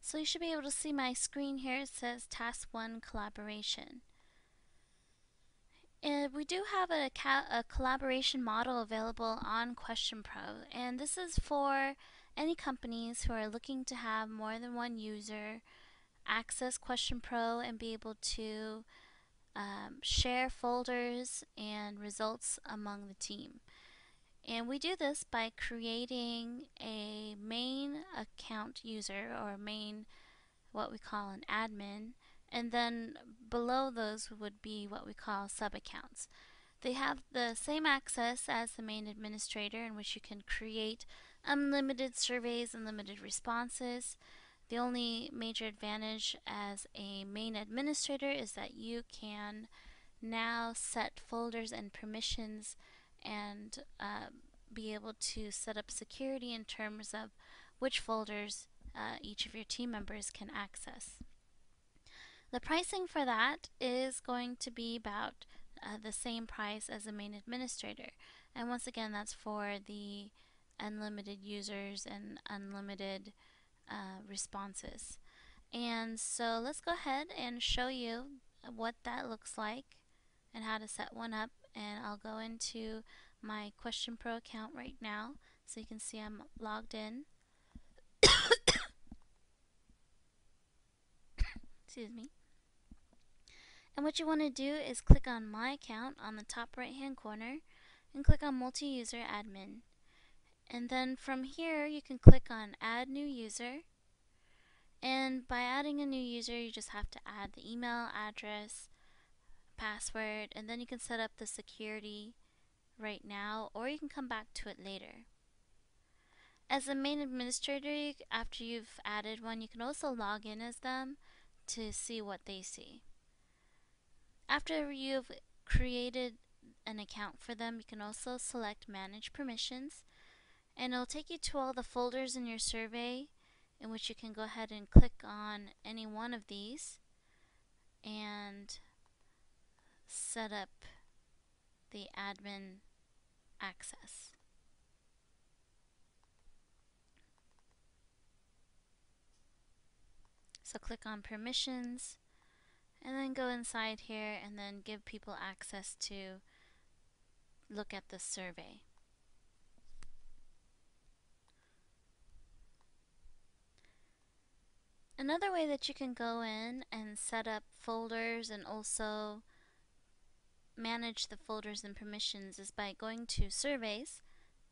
So you should be able to see my screen here. It says Task 1 Collaboration. And we do have a collaboration model available on QuestionPro, and this is for any companies who are looking to have more than one user access QuestionPro and be able to share folders and results among the team. And we do this by creating a main account user, or main, what we call an admin, and then below those would be what we call sub-accounts. They have the same access as the main administrator, in which you can create unlimited surveys and limited responses. The only major advantage as a main administrator is that you can now set folders and permissions and be able to set up security in terms of which folders each of your team members can access. The pricing for that is going to be about the same price as the main administrator. And once again, that's for the unlimited users and unlimited responses. And so let's go ahead and show you what that looks like and how to set one up. And I'll go into my QuestionPro account right now so you can see I'm logged in. Excuse me. And what you want to do is click on My Account on the top right hand corner and click on Multi-User Admin. And then from here you can click on Add New User. And by adding a new user, you just have to add the email address, password, and then you can set up the security right now, or you can come back to it later. As a main administrator, after you've added one, you can also log in as them to see what they see. After you've created an account for them, you can also select Manage Permissions, and it'll take you to all the folders in your survey, in which you can go ahead and click on any one of these and set up the admin access. So click on Permissions and then go inside here and then give people access to look at the survey. Another way that you can go in and set up folders and also manage the folders and permissions is by going to Surveys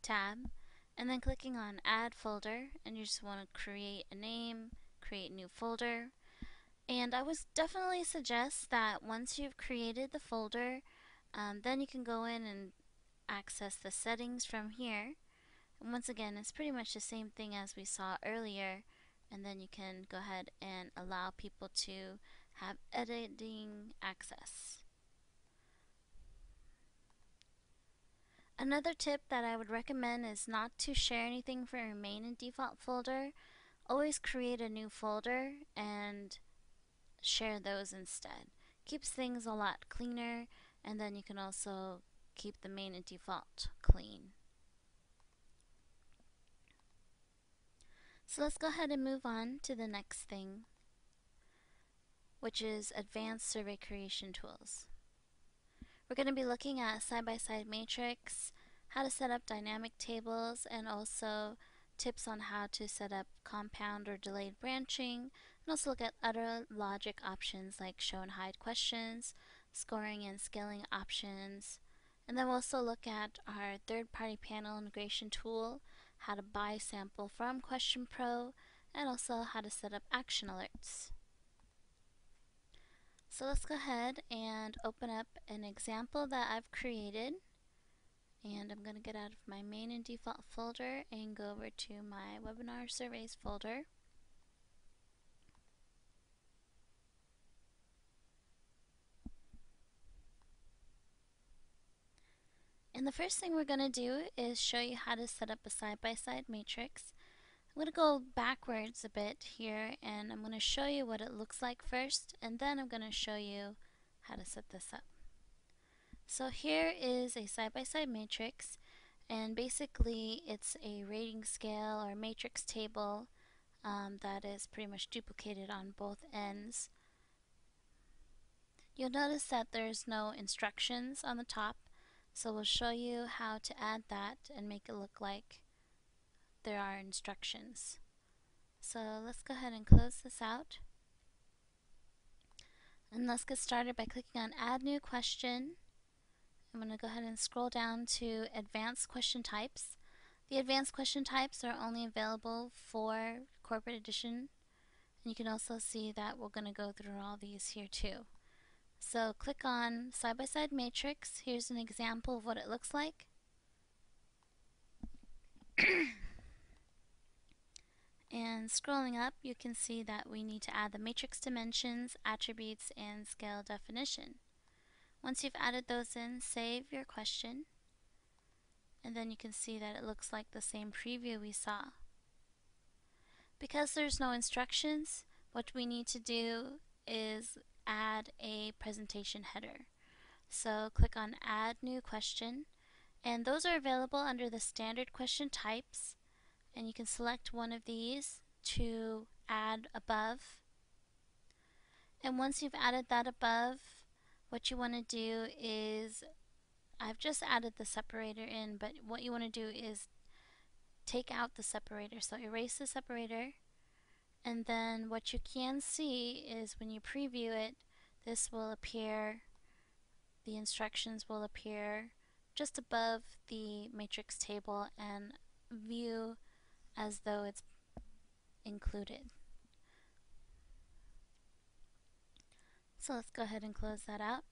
tab and then clicking on Add Folder, and you just want to create a name, create new folder. And I would definitely suggest that once you've created the folder, then you can go in and access the settings from here. And once again, it's pretty much the same thing as we saw earlier, and then you can go ahead and allow people to have editing access. Another tip that I would recommend is not to share anything from your main and default folder. Always create a new folder and share those instead. Keeps things a lot cleaner, and then you can also keep the main and default clean. So let's go ahead and move on to the next thing, which is advanced survey creation tools. We're going to be looking at side-by-side matrix, how to set up dynamic tables, and also tips on how to set up compound or delayed branching, and also look at other logic options like show and hide questions, scoring and scaling options. And then we'll also look at our third-party panel integration tool, how to buy sample from QuestionPro, and also how to set up action alerts. So let's go ahead and open up an example that I've created. And I'm going to get out of my main and default folder and go over to my webinar surveys folder. And the first thing we're going to do is show you how to set up a side-by-side matrix. I'm going to go backwards a bit here, and I'm going to show you what it looks like first, and then I'm going to show you how to set this up. So here is a side-by-side matrix, and basically it's a rating scale or matrix table that is pretty much duplicated on both ends. You'll notice that there's no instructions on the top, so we'll show you how to add that and make it look like there are instructions. So let's go ahead and close this out. And let's get started by clicking on Add New Question. I'm going to go ahead and scroll down to Advanced Question Types. The advanced question types are only available for Corporate Edition. And you can also see that we're going to go through all these here too. So click on Side-by-Side Matrix. Here's an example of what it looks like. And scrolling up, you can see that we need to add the matrix dimensions, attributes, and scale definition. Once you've added those in, save your question. And then you can see that it looks like the same preview we saw. Because there's no instructions, what we need to do is add a presentation header. So click on Add New Question, and those are available under the standard question types, and you can select one of these to add above. And once you've added that above, what you want to do is, I've just added the separator in, but what you want to do is take out the separator. So erase the separator, and then what you can see is when you preview it, this will appear, the instructions will appear just above the matrix table and view as though it's included. So let's go ahead and close that out.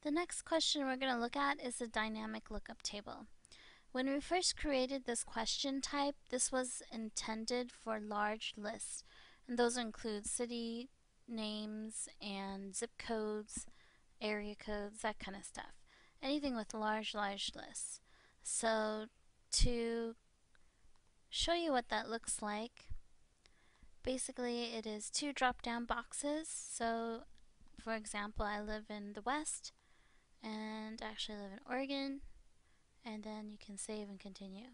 The next question we're going to look at is the dynamic lookup table. When we first created this question type, this was intended for large lists, and those include city names and zip codes, area codes, that kind of stuff. Anything with large lists. So to show you what that looks like, basically it is two drop-down boxes. So for example, I live in the West, and actually live in Oregon, and then you can save and continue.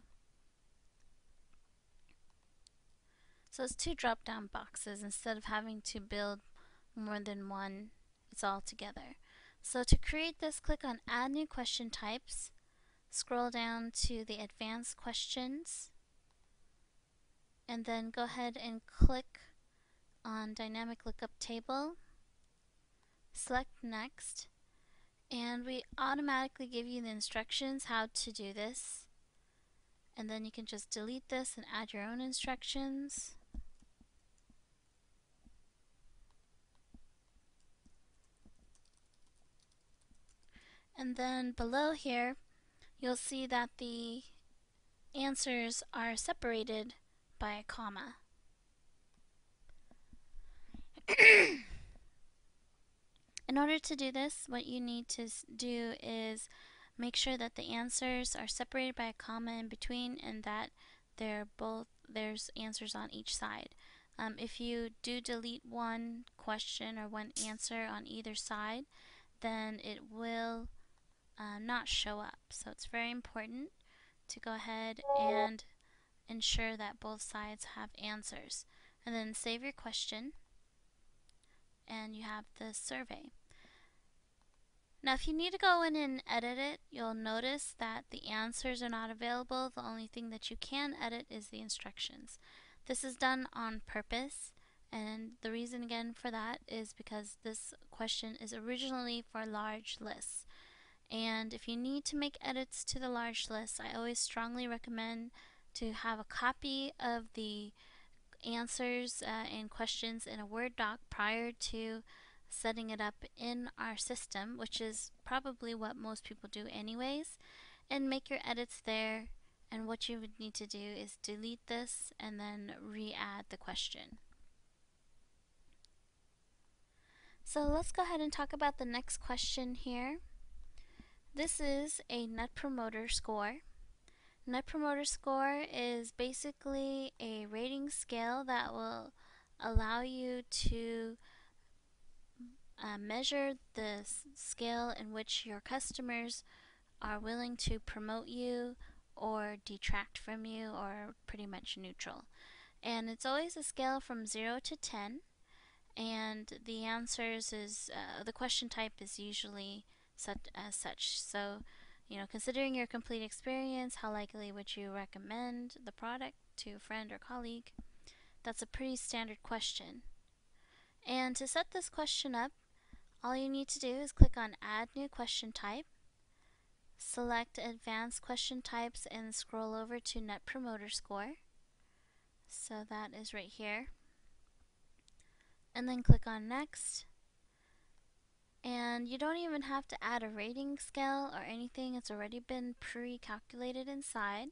So it's two drop-down boxes instead of having to build more than one, it's all together. So to create this, click on Add New Question Types, scroll down to the Advanced Questions, and then go ahead and click on Dynamic Lookup Table, select Next, and we automatically give you the instructions how to do this. And then you can just delete this and add your own instructions. And then below here, you'll see that the answers are separated by a comma. In order to do this, what you need to do is make sure that the answers are separated by a comma in between, and that there's answers on each side. If you do delete one question or one answer on either side, then it will not show up. So it's very important to go ahead and ensure that both sides have answers. And then save your question, and you have the survey. Now if you need to go in and edit it, you'll notice that the answers are not available. The only thing that you can edit is the instructions. This is done on purpose, and the reason again for that is because this question is originally for large lists. And if you need to make edits to the large lists, I always strongly recommend to have a copy of the answers and questions in a Word doc prior to setting it up in our system, which is probably what most people do anyways, and make your edits there. And what you would need to do is delete this and then re-add the question. So let's go ahead and talk about the next question here. This is a Net Promoter Score. Net Promoter Score is basically a rating scale that will allow you to measure the scale in which your customers are willing to promote you or detract from you, or pretty much neutral. And it's always a scale from 0 to 10, and the answers is the question type is usually such as such. So, considering your complete experience, how likely would you recommend the product to a friend or colleague? That's a pretty standard question. And to set this question up, all you need to do is click on Add New Question Type, select Advanced Question Types, and scroll over to Net Promoter Score. So that is right here. And then click on Next. And you don't even have to add a rating scale or anything. It's already been pre-calculated inside.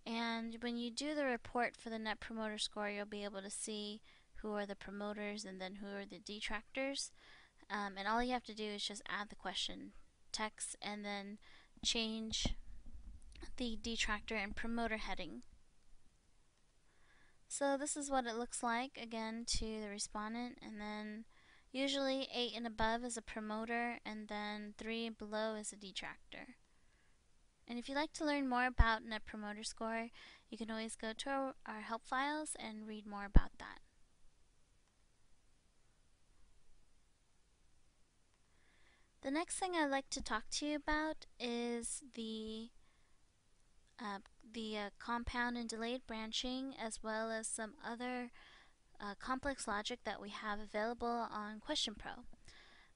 And when you do the report for the Net Promoter Score, you'll be able to see who are the promoters and then who are the detractors. And all you have to do is just add the question text and then change the detractor and promoter heading. So this is what it looks like again to the respondent, and then usually 8 and above is a promoter, and then 3 and below is a detractor. And if you'd like to learn more about Net Promoter Score, you can always go to our help files and read more about that. The next thing I'd like to talk to you about is the compound and delayed branching, as well as some other complex logic that we have available on QuestionPro.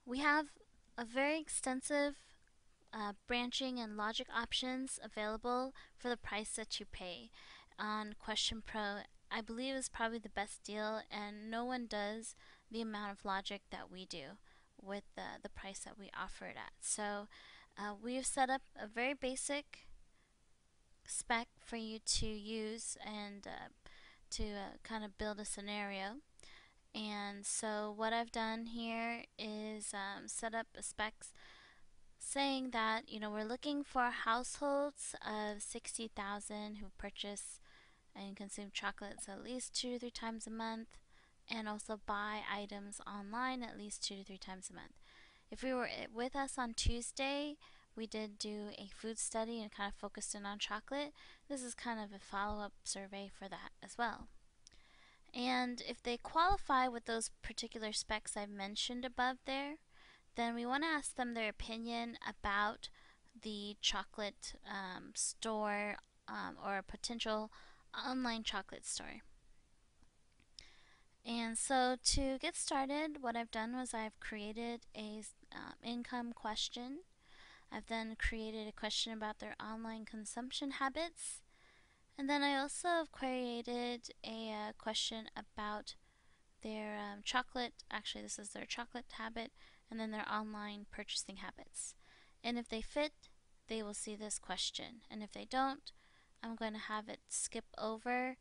We have a very extensive branching and logic options available for the price that you pay on QuestionPro. I believe is probably the best deal, and no one does the amount of logic that we do with the price that we offer it at. So we've set up a very basic spec for you to use and to kind of build a scenario. And so what I've done here is set up a specs saying that we're looking for households of 60,000 who purchase and consume chocolates at least 2 to 3 times a month, and also buy items online at least 2 to 3 times a month. If you were with us on Tuesday, we did do a food study and kind of focused in on chocolate. This is kind of a follow-up survey for that as well. And if they qualify with those particular specs I've mentioned above there, then we want to ask them their opinion about the chocolate store or a potential online chocolate store. And so to get started, what I've done was I've created a income question. I've then created a question about their online consumption habits. And then I also have created a question about their chocolate, actually this is their chocolate habit, and then their online purchasing habits. And if they fit, they will see this question. And if they don't, I'm going to have it skip over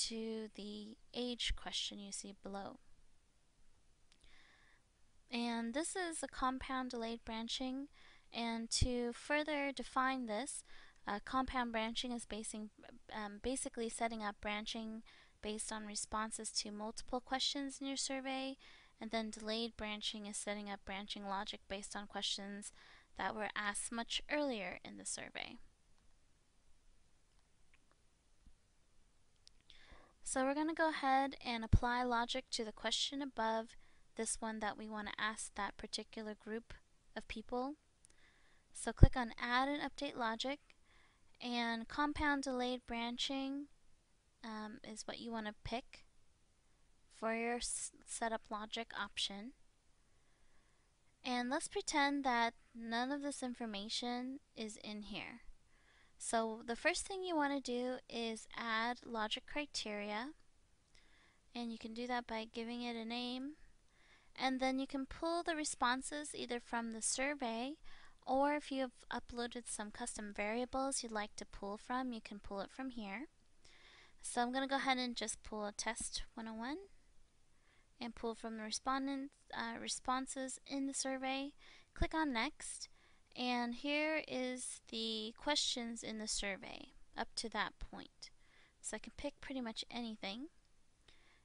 to the age question you see below. And this is a compound delayed branching. And to further define this, compound branching is basically setting up branching based on responses to multiple questions in your survey, and then delayed branching is setting up branching logic based on questions that were asked much earlier in the survey. So we're going to go ahead and apply logic to the question above this one that we want to ask that particular group of people. So click on Add and Update Logic, and compound delayed branching is what you want to pick for your setup logic option. And let's pretend that none of this information is in here. So the first thing you want to do is add logic criteria, and you can do that by giving it a name. And then you can pull the responses either from the survey, or if you have uploaded some custom variables you'd like to pull from, you can pull it from here. So I'm going to go ahead and just pull a test 101 and pull from the respondents responses in the survey. Click on Next, and here is the questions in the survey up to that point. So I can pick pretty much anything.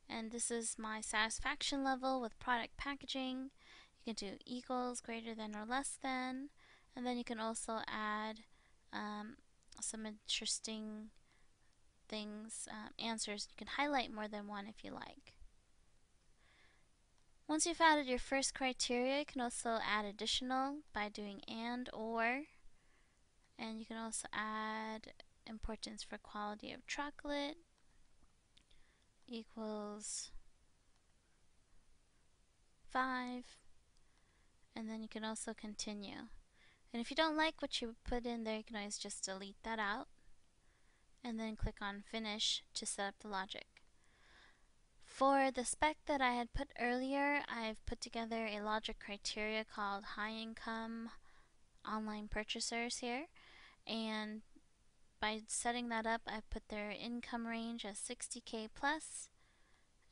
And this is my satisfaction level with product packaging. You can do equals, greater than, or less than. And then you can also add some interesting things, answers. You can highlight more than one if you like. Once you've added your first criteria, you can also add additional by doing and, or, and you can also add importance for quality of chocolate equals 5, and then you can also continue. And if you don't like what you put in there, you can always just delete that out and then click on finish to set up the logic. For the spec that I had put earlier, I've put together a logic criteria called high income online purchasers here, and by setting that up, I've put their income range as 60K plus,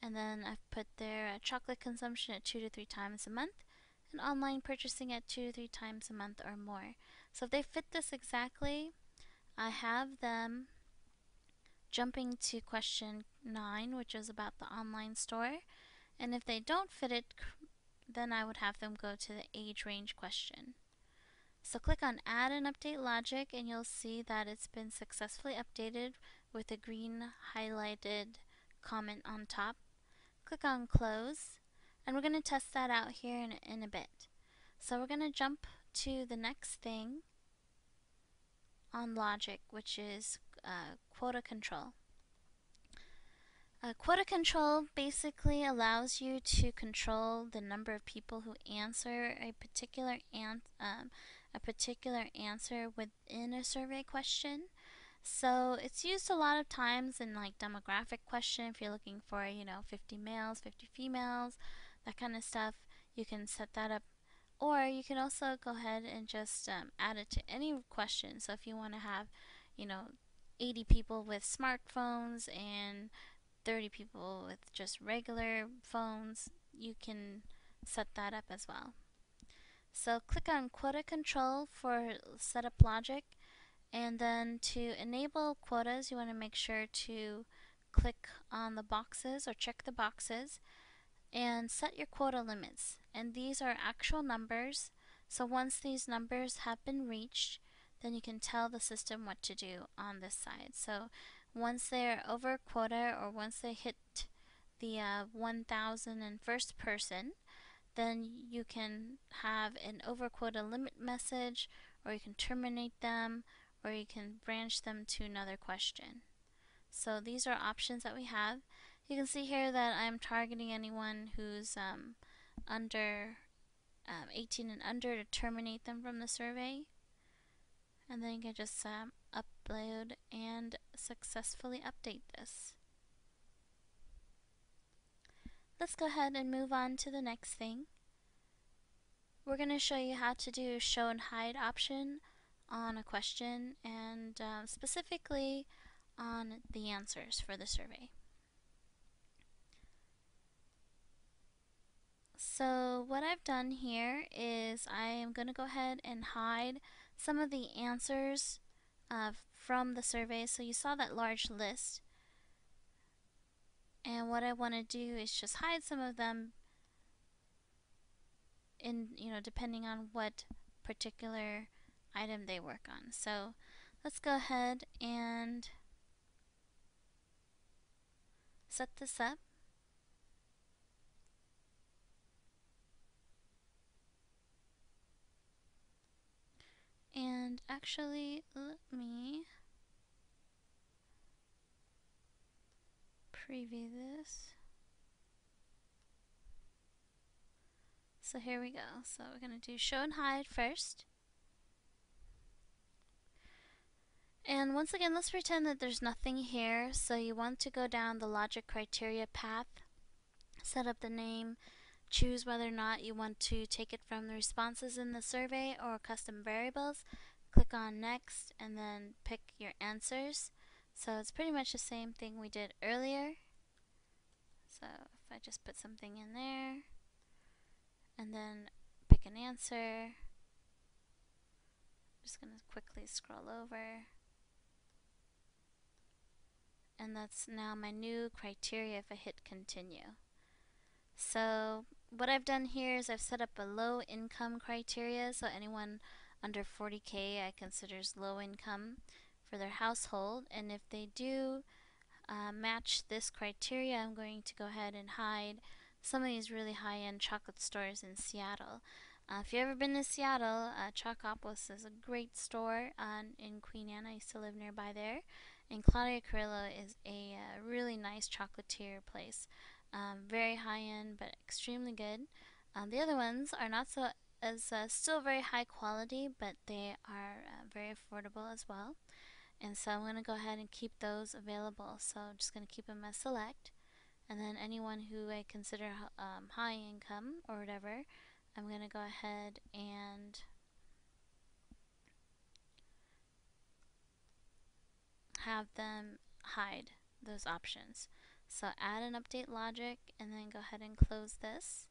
and then I've put their chocolate consumption at 2 to 3 times a month, and online purchasing at 2 to 3 times a month or more. So if they fit this exactly, I have them jumping to question 9, which is about the online store, and if they don't fit it, then I would have them go to the age range question. So click on add and update logic, and you'll see that it's been successfully updated with a green highlighted comment on top. Click on close, and we're going to test that out here in a bit. So we're going to jump to the next thing on logic, which is quota control. Quota control basically allows you to control the number of people who answer a particular answer within a survey question. So it's used a lot of times in like demographic question. If you're looking for 50 males, 50 females, that kind of stuff, you can set that up. Or you can also go ahead and just add it to any question. So if you want to have 80 people with smartphones and 30 people with just regular phones, you can set that up as well. So click on quota control for setup logic, and then to enable quotas, you want to make sure to click on the boxes or check the boxes and set your quota limits. And these are actual numbers, so once these numbers have been reached, then you can tell the system what to do on this side. So once they're over quota, or once they hit the 1,000 and first person, then you can have an over quota limit message, or you can terminate them, or you can branch them to another question. So these are options that we have. You can see here that I'm targeting anyone who's under 18 and under to terminate them from the survey. And then you can just upload and successfully update this. Let's go ahead and move on to the next thing. We're going to show you how to do show and hide option on a question, and specifically on the answers for the survey. So what I've done here is I am going to go ahead and hide some of the answers from the survey. So you saw that large list, and what I want to do is just hide some of them in depending on what particular item they work on. So let's go ahead and set this up. And actually, let me preview this. So here we go. So we're going to do show and hide first. And once again, let's pretend that there's nothing here. So you want to go down the logic criteria path, set up the name, choose whether or not you want to take it from the responses in the survey or custom variables. Click on next and then pick your answers. So it's pretty much the same thing we did earlier. So if I just put something in there and then pick an answer, I'm just going to quickly scroll over. And that's now my new criteria if I hit continue. So what I've done here is I've set up a low income criteria, so anyone under 40K I consider as low income. for their household, and if they do match this criteria, I'm going to go ahead and hide some of these really high-end chocolate stores in Seattle. If you've ever been to Seattle, Chocopolis is a great store in Queen Anne. I used to live nearby there. And Claudia Carrillo is a really nice chocolatier place. Very high-end, but extremely good. The other ones are not so as still very high quality, but they are very affordable as well. And so I'm going to go ahead and keep those available. So I'm just going to keep them as select. And then anyone who I consider high income or whatever, I'm going to go ahead and have them hide those options. So add an update logic and then go ahead and close this.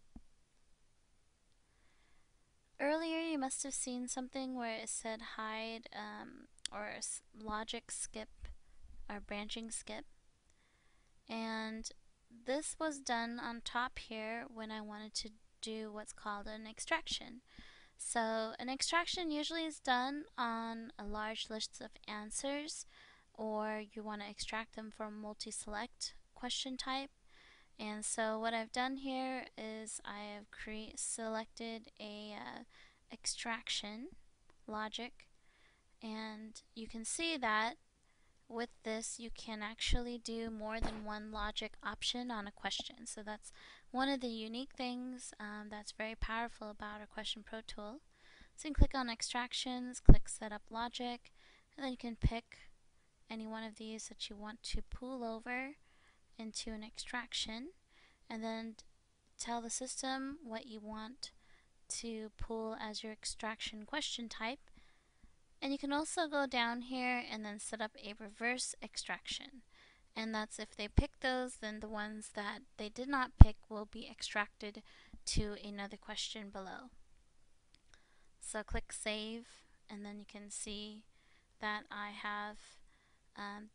Earlier you must have seen something where it said hide or logic skip or branching skip. And this was done on top here when I wanted to do what's called an extraction. So an extraction usually is done on a large list of answers, or you want to extract them from multi-select question type. And so what I've done here is I have selected a extraction logic, and you can see that with this you can actually do more than one logic option on a question. So that's one of the unique things that's very powerful about our Question Pro tool. So you can click on extractions, click setup logic, and then you can pick any one of these that you want to pool over into an extraction, and then tell the system what you want to pull as your extraction question type. And you can also go down here and then set up a reverse extraction. And that's if they pick those, then the ones that they did not pick will be extracted to another question below. So click save, and then you can see that I have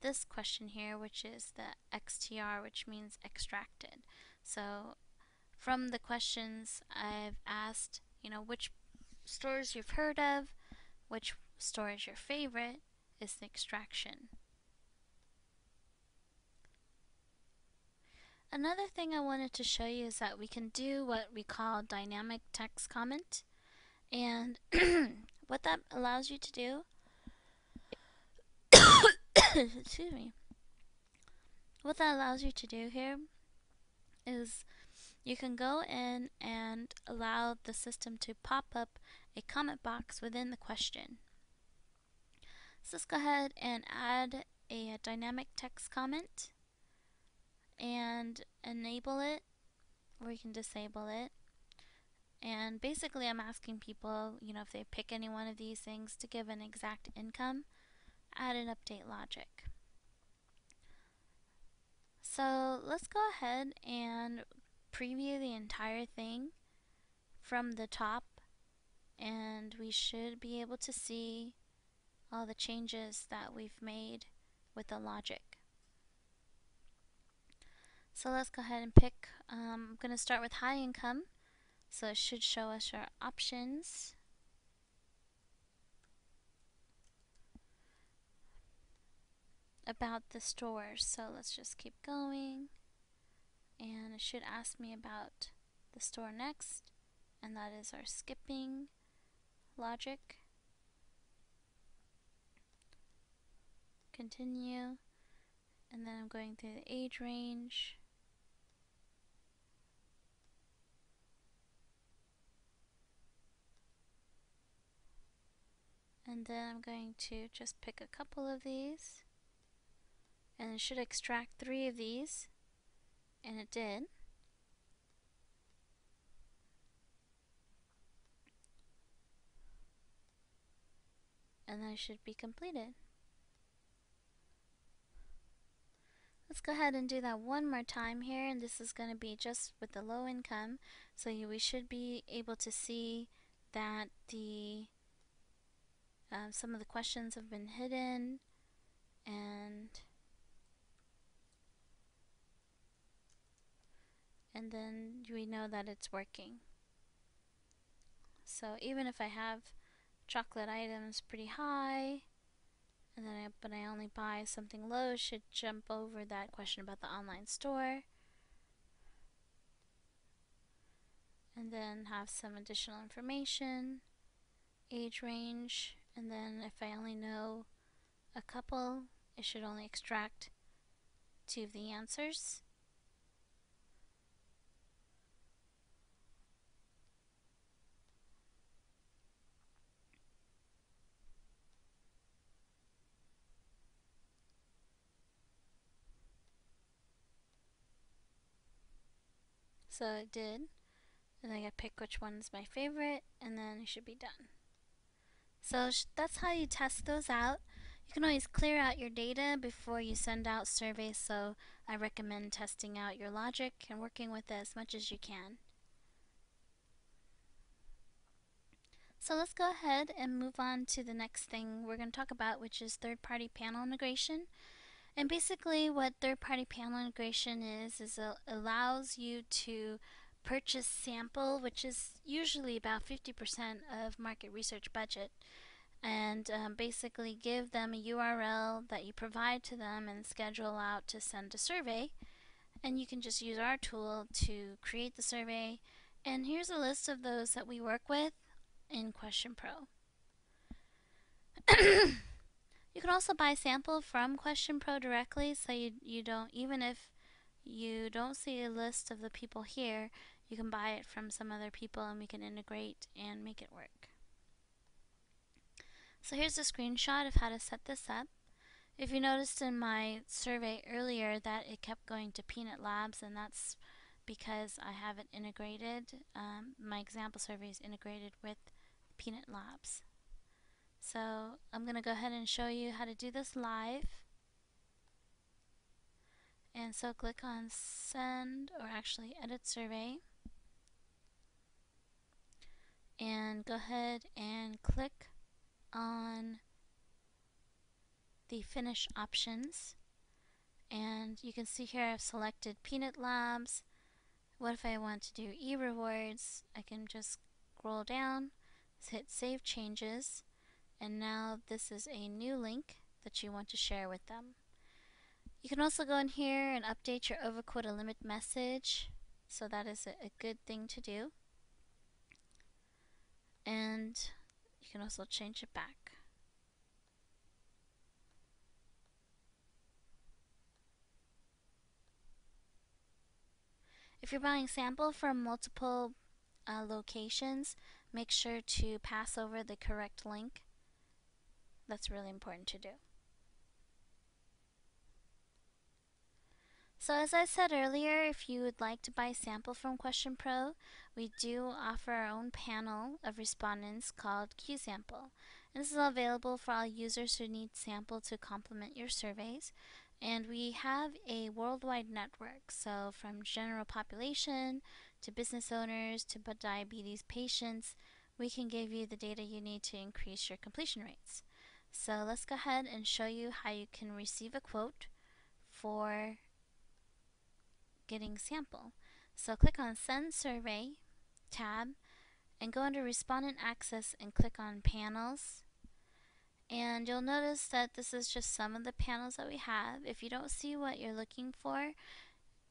this question here, which is the XTR, which means extracted. So from the questions I've asked, which stores you've heard of, which store is your favorite, is the extraction. Another thing I wanted to show you is that we can do what we call dynamic text comment. And what that allows you to do excuse me. What that allows you to do here is you can go in and allow the system to pop up a comment box within the question. So let's go ahead and add a dynamic text comment and enable it, or you can disable it. And basically I'm asking people, if they pick any one of these things, to give an exact income, add an update logic. So let's go ahead and preview the entire thing from the top, and we should be able to see all the changes that we've made with the logic. So let's go ahead and pick, I'm going to start with high income, so it should show us our options. About the stores, so let's just keep going, and it should ask me about the store next, and that is our skipping logic. Continue, and then I'm going through the age range, and then I'm going to just pick a couple of these, and it should extract 3 of these, and it did. And then it should be completed. Let's go ahead and do that one more time here, and this is going to be just with the low income, so we should be able to see that the some of the questions have been hidden, and then we know that it's working. So even if I have chocolate items pretty high, but I only buy something low should jump over that question about the online store. And then have some additional information, age range, and then if I only know a couple, it should only extract 2 of the answers. So it did. And then I pick which one is my favorite, and then it should be done. So that's how you test those out. You can always clear out your data before you send out surveys, so I recommend testing out your logic and working with it as much as you can. So let's go ahead and move on to the next thing we're going to talk about, which is third-party panel integration. And basically what third-party panel integration is it allows you to purchase sample, which is usually about 50% of market research budget, and basically give them a URL that you provide to them and schedule out to send a survey. And you can just use our tool to create the survey. And here's a list of those that we work with in Question Pro. You can also buy sample from Question Pro directly, so you don't, even if you don't see a list of the people here, you can buy it from some other people and we can integrate and make it work. So here's a screenshot of how to set this up. If you noticed in my survey earlier that it kept going to Peanut Labs, and that's because I have it integrated. My example survey is integrated with Peanut Labs. So I'm going to go ahead and show you how to do this live. And so click on send, or actually edit survey. And go ahead and click on the finish options. And you can see here I've selected Peanut Labs. What if I want to do e-rewards? I can just scroll down, hit save changes, and now this is a new link that you want to share with them. You can also go in here and update your overquota limit message, so that is a good thing to do. And you can also change it back. If you're buying sample from multiple locations, make sure to pass over the correct link. That's really important to do. So as I said earlier, if you would like to buy sample from Question Pro, we do offer our own panel of respondents called QSample. And this is available for all users who need sample to complement your surveys. And we have a worldwide network, so from general population to business owners to diabetes patients, we can give you the data you need to increase your completion rates. So let's go ahead and show you how you can receive a quote for getting sample. So click on Send Survey tab and go under Respondent Access and click on Panels. And you'll notice that this is just some of the panels that we have. If you don't see what you're looking for,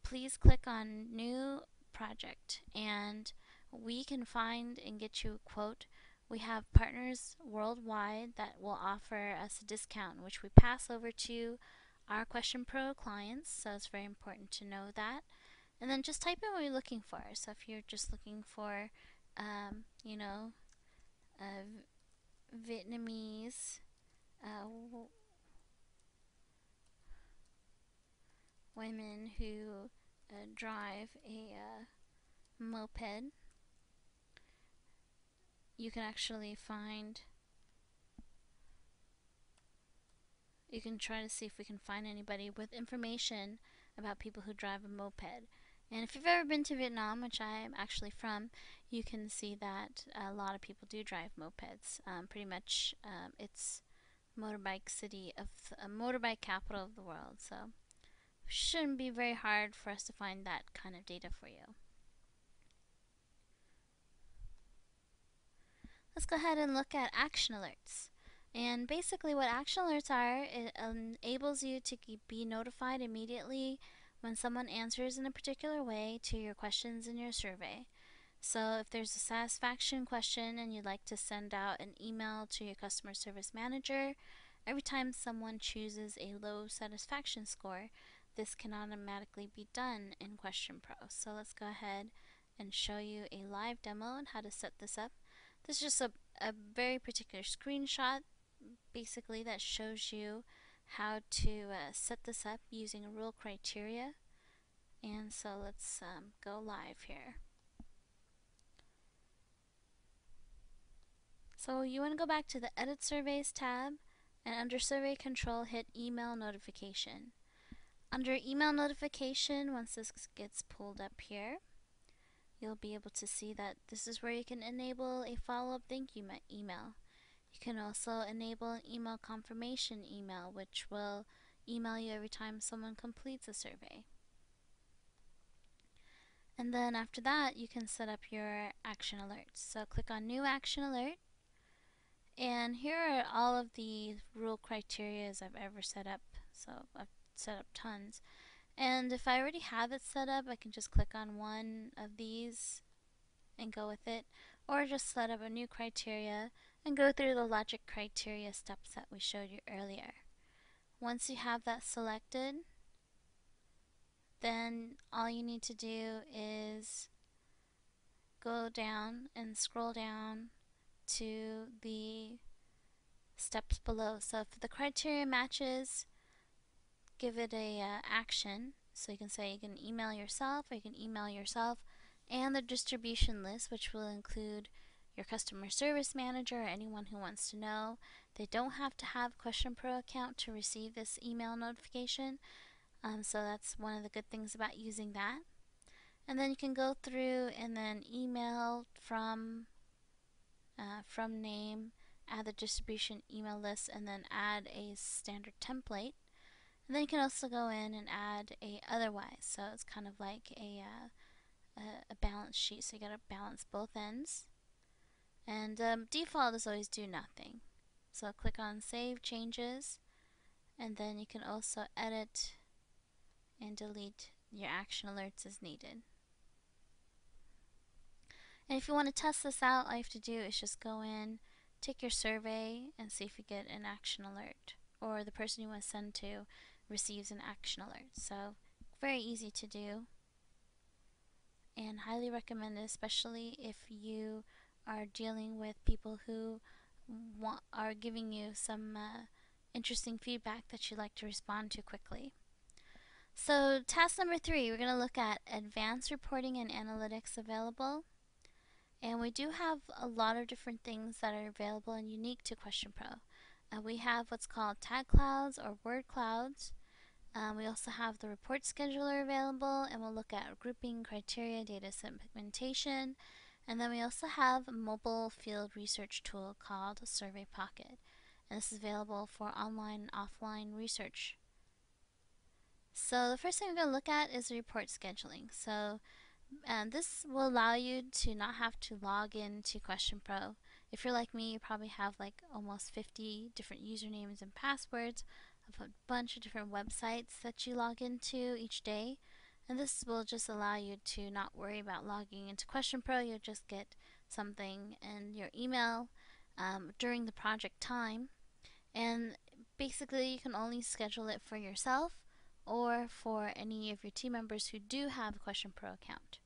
please click on New Project and we can find and get you a quote. We have partners worldwide that will offer us a discount, which we pass over to our Question Pro clients, so it's very important to know that. And then just type in what you're looking for. So if you're just looking for, you know, Vietnamese women who drive a moped, you can actually find, you can try to see if we can find anybody with information about people who drive a moped. And if you've ever been to Vietnam, which I am actually from, you can see that a lot of people do drive mopeds. Pretty much it's motorbike city of motorbike capital of the world, so shouldn't be very hard for us to find that kind of data for you. Let's go ahead and look at action alerts. And basically what action alerts are, it enables you to be notified immediately when someone answers in a particular way to your questions in your survey. So if there's a satisfaction question and you'd like to send out an email to your customer service manager, every time someone chooses a low satisfaction score, this can automatically be done in Question Pro. So let's go ahead and show you a live demo on how to set this up. This is just a very particular screenshot basically that shows you how to set this up using a rule criteria. And so let's go live here. So you want to go back to the Edit Surveys tab, and under Survey Control hit Email Notification. Under Email Notification, once this gets pulled up here, you'll be able to see that this is where you can enable a follow-up thank you email. You can also enable an email confirmation email, which will email you every time someone completes a survey. And then after that, you can set up your action alerts. So click on New Action Alert. And here are all of the rule criteria I've ever set up. So I've set up tons. And if I already have it set up, I can just click on one of these and go with it. Or just set up a new criteria and go through the logic criteria steps that we showed you earlier. Once you have that selected, then all you need to do is go down and scroll down to the steps below. So if the criteria matches, give it a action. So you can say you can email yourself, or you can email yourself and the distribution list, which will include your customer service manager or anyone who wants to know. They don't have to have a Question Pro account to receive this email notification. So that's one of the good things about using that. And then you can go through and then email from name, add the distribution email list, and then add a standard template. And then you can also go in and add a otherwise. So it's kind of like a balance sheet. So you got to balance both ends. And default is always do nothing. So click on Save Changes, and then you can also edit and delete your action alerts as needed. And if you want to test this out, all you have to do is just go in, take your survey, and see if you get an action alert, or the person you want to send to receives an action alert. So very easy to do, and highly recommended, especially if you are dealing with people who are giving you some interesting feedback that you'd like to respond to quickly. So task number 3, we're going to look at advanced reporting and analytics available. And we do have a lot of different things that are available and unique to Question Pro. We have what's called tag clouds or word clouds. We also have the report scheduler available, and we'll look at grouping, criteria, data segmentation. And then we also have a mobile field research tool called Survey Pocket. And this is available for online and offline research. So the first thing we're going to look at is report scheduling. So this will allow you to not have to log into Question Pro. If you're like me, you probably have like almost 50 different usernames and passwords of a bunch of different websites that you log into each day. And this will just allow you to not worry about logging into Question Pro. You'll just get something in your email during the project time. And basically you can only schedule it for yourself or for any of your team members who do have a Question Pro account.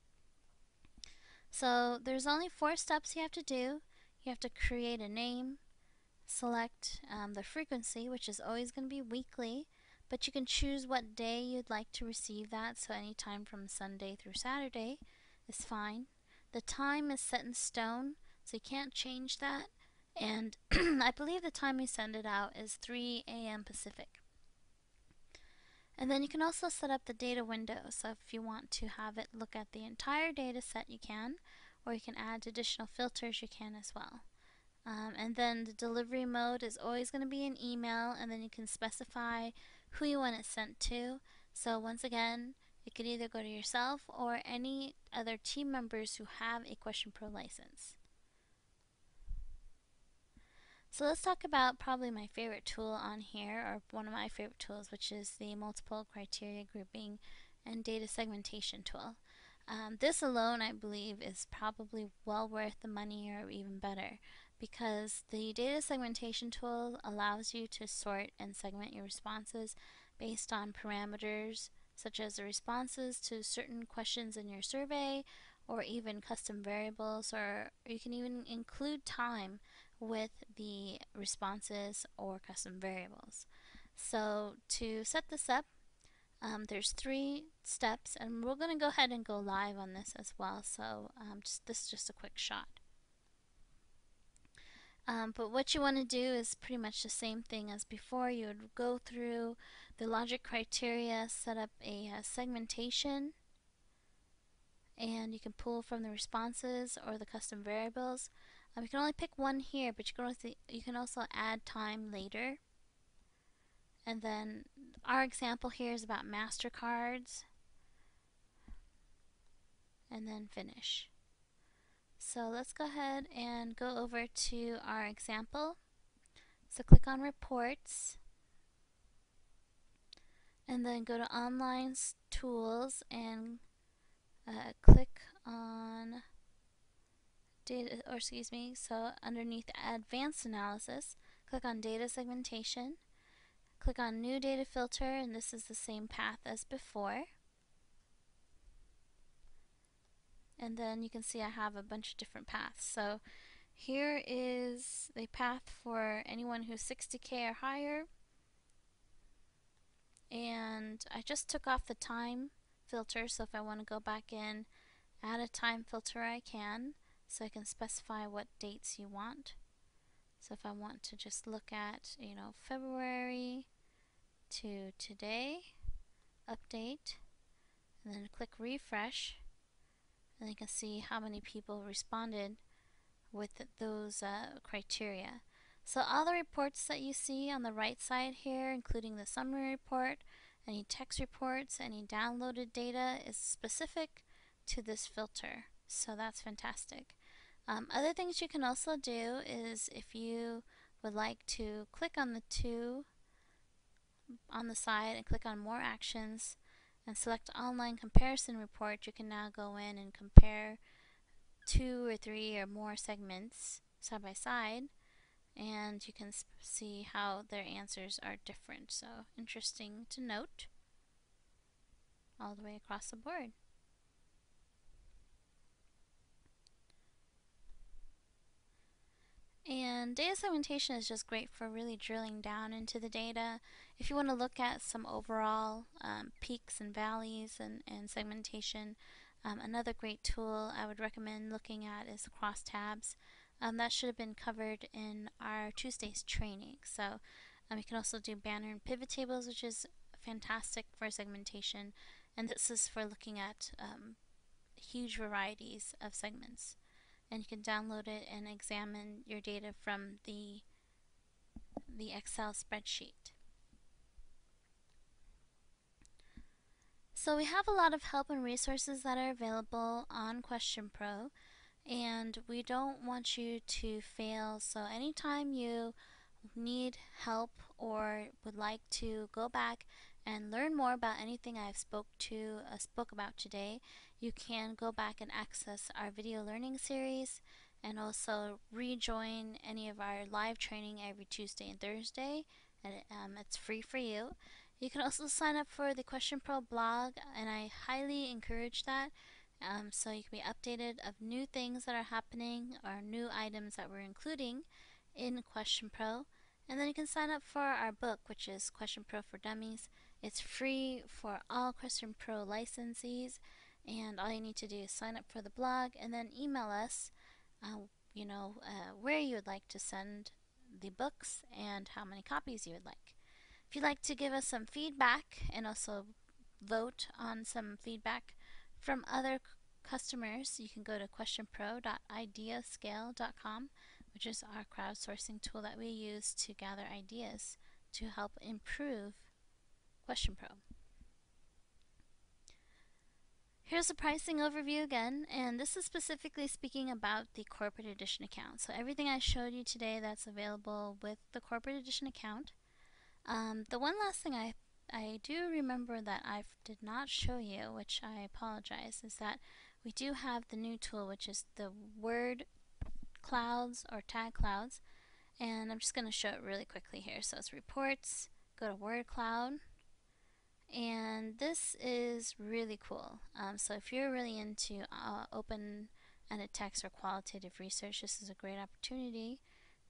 So there's only 4 steps you have to do. You have to create a name, select the frequency, which is always going to be weekly, but you can choose what day you'd like to receive that, so anytime from Sunday through Saturday is fine. The time is set in stone, so you can't change that, and I believe the time we send it out is 3 a.m. Pacific. And then you can also set up the data window, so if you want to have it look at the entire data set, you can, or you can add additional filters, you can as well. And then the delivery mode is always going to be an email, and then you can specify who you want it sent to. So once again, it could either go to yourself or any other team members who have a Question Pro license. So let's talk about probably my favorite tool on here, or one of my favorite tools, which is the multiple criteria grouping and data segmentation tool. This alone, I believe, is probably well worth the money or even better, because the data segmentation tool allows you to sort and segment your responses based on parameters such as the responses to certain questions in your survey, or even custom variables, or you can even include time with the responses or custom variables. So to set this up, there's 3 steps, and we're going to go ahead and go live on this as well. So this is just a quick shot. But what you want to do is pretty much the same thing as before. You would go through the logic criteria, set up a segmentation, and you can pull from the responses or the custom variables. You can only pick one here, but you can also add time later. And then our example here is about MasterCards, and then finish. So let's go ahead and go over to our example. So click on Reports, and then go to Online Tools and click on Data, or excuse me, so underneath Advanced Analysis, click on Data Segmentation, click on New Data Filter, and this is the same path as before. And then you can see I have a bunch of different paths. So here is the path for anyone who's 60K or higher, and I just took off the time filter, so if I want to go back in, add a time filter, I can. So I can specify what dates you want. So if I want to just look at, February to today, update, and then click refresh, and you can see how many people responded with those criteria. So all the reports that you see on the right side here, including the summary report, any text reports, any downloaded data, is specific to this filter. So that's fantastic. Other things you can also do is, if you would like to click on the 2 on the side and click on More Actions and select Online Comparison Report, you can now go in and compare 2 or 3 or more segments side by side, and you can see how their answers are different. So interesting to note all the way across the board. And data segmentation is just great for really drilling down into the data. If you want to look at some overall peaks and valleys and segmentation, another great tool I would recommend looking at is crosstabs. That should have been covered in our Tuesday's training. So you can also do banner and pivot tables, which is fantastic for segmentation. And this is for looking at huge varieties of segments. And you can download it and examine your data from the Excel spreadsheet. So we have a lot of help and resources that are available on QuestionPro, and we don't want you to fail. So anytime you need help or would like to go back and learn more about anything I've spoke about today, you can go back and access our video learning series, and also rejoin any of our live training every Tuesday and Thursday, and it's free for you. You can also sign up for the QuestionPro blog, and I highly encourage that, so you can be updated of new things that are happening or new items that we're including in QuestionPro. And then you can sign up for our book, which is QuestionPro for Dummies. It's free for all QuestionPro licensees, and all you need to do is sign up for the blog and then email us, where you would like to send the books and how many copies you would like. If you'd like to give us some feedback and also vote on some feedback from other customers, you can go to questionpro.ideascale.com, which is our crowdsourcing tool that we use to gather ideas to help improve QuestionPro. Here's the pricing overview again, and this is specifically speaking about the corporate edition account. So everything I showed you today that's available with the corporate edition account. The one last thing I do remember that I did not show you, which I apologize, is that we do have the new tool, which is the word clouds or tag clouds, and I'm just going to show it really quickly here. So it's reports, go to word cloud, and this is really cool. So if you're really into open-ended text or qualitative research, this is a great opportunity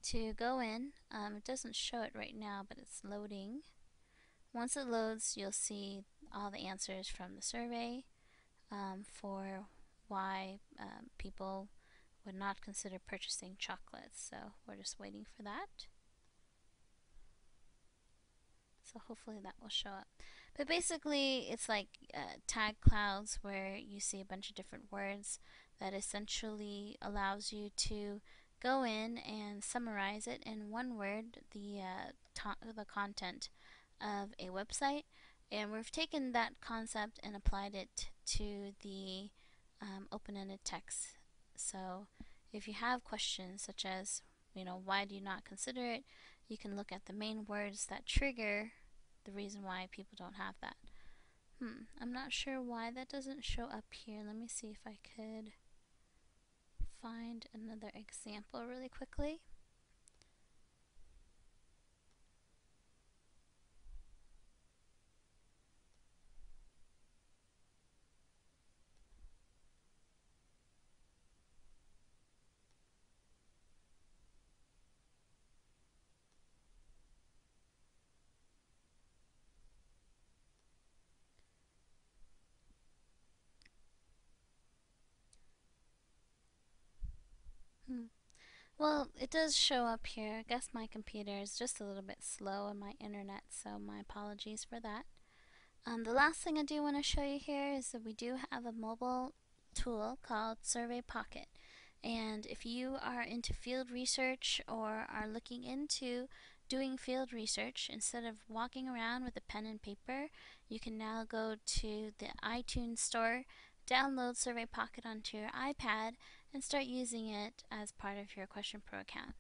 to go in. It doesn't show it right now, but it's loading. Once it loads, you'll see all the answers from the survey for why people would not consider purchasing chocolates. So we're just waiting for that. So hopefully that will show up. But basically, it's like tag clouds where you see a bunch of different words that essentially allows you to go in and summarize it in one word, the content of a website. And we've taken that concept and applied it to the open-ended text. So if you have questions such as, why do you not consider it, you can look at the main words that trigger the reason why people don't have that. I'm not sure why that doesn't show up here. Let me see if I could find another example really quickly. Well, it does show up here. I guess my computer is just a little bit slow on my internet, so my apologies for that. The last thing I do want to show you here is that we do have a mobile tool called Survey Pocket. And if you are into field research or are looking into doing field research, instead of walking around with a pen and paper, you can now go to the iTunes store, download Survey Pocket onto your iPad, and start using it as part of your Question Pro account.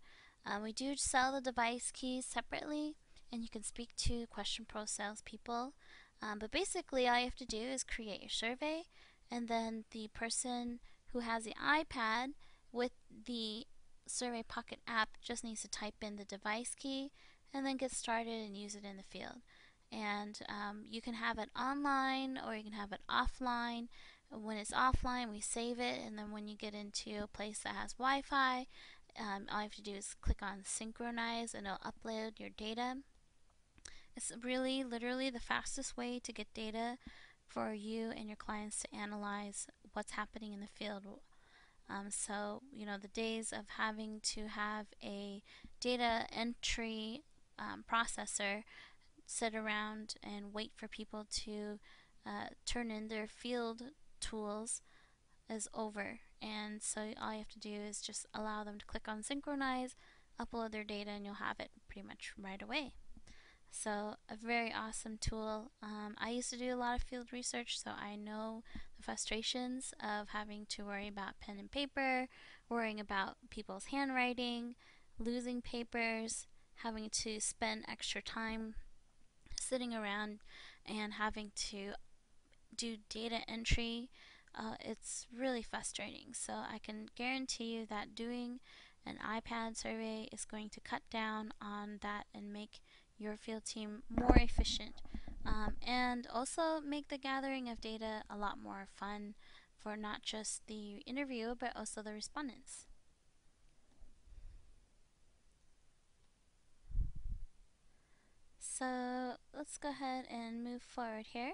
We do sell the device keys separately, and you can speak to Question Pro salespeople. But basically, all you have to do is create your survey, and then the person who has the iPad with the Survey Pocket app just needs to type in the device key and then get started and use it in the field. And you can have it online or you can have it offline. When it's offline, we save it, and then when you get into a place that has Wi-Fi, all you have to do is click on synchronize and it'll upload your data. It's really literally the fastest way to get data for you and your clients to analyze what's happening in the field. So, the days of having to have a data entry processor sit around and wait for people to turn in their field tools is over. And so all you have to do is just allow them to click on synchronize, upload their data, and you'll have it pretty much right away. So a very awesome tool. I used to do a lot of field research, so I know the frustrations of having to worry about pen and paper, worrying about people's handwriting, losing papers, having to spend extra time sitting around and having to do data entry. It's really frustrating. So I can guarantee you that doing an iPad survey is going to cut down on that and make your field team more efficient, and also make the gathering of data a lot more fun for not just the interviewer but also the respondents. So let's go ahead and move forward here.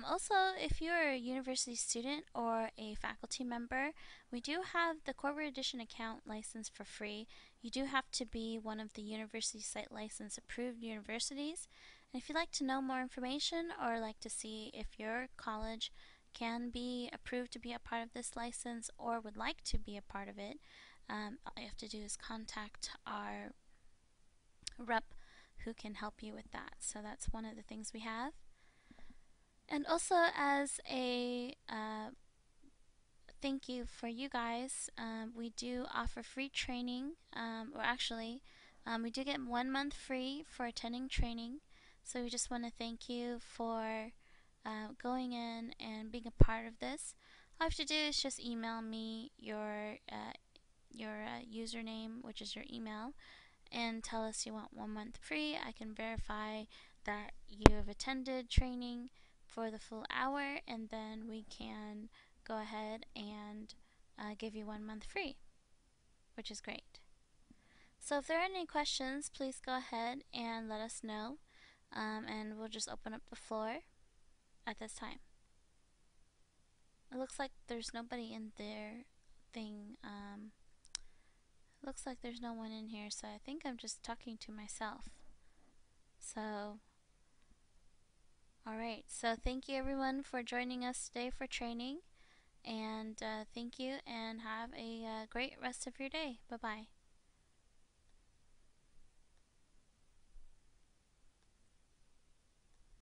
Also, if you're a university student or a faculty member, we do have the corporate edition account license for free. You do have to be one of the university site license approved universities. And if you'd like to know more information or like to see if your college can be approved to be a part of this license or would like to be a part of it, all you have to do is contact our rep who can help you with that. So that's one of the things we have. And also, as a thank you for you guys, we do offer free training, or actually, we do get 1 month free for attending training. So we just want to thank you for going in and being a part of this. All you have to do is just email me your username, which is your email, and tell us you want 1 month free. I can verify that you have attended training for the full hour, and then we can go ahead and give you 1 month free, which is great. So if there are any questions, please go ahead and let us know, and we'll just open up the floor at this time. It looks like there's nobody in their thing. Looks like there's no one in here, so I think I'm just talking to myself. So, alright, so thank you everyone for joining us today for training, and thank you and have a great rest of your day. Bye bye.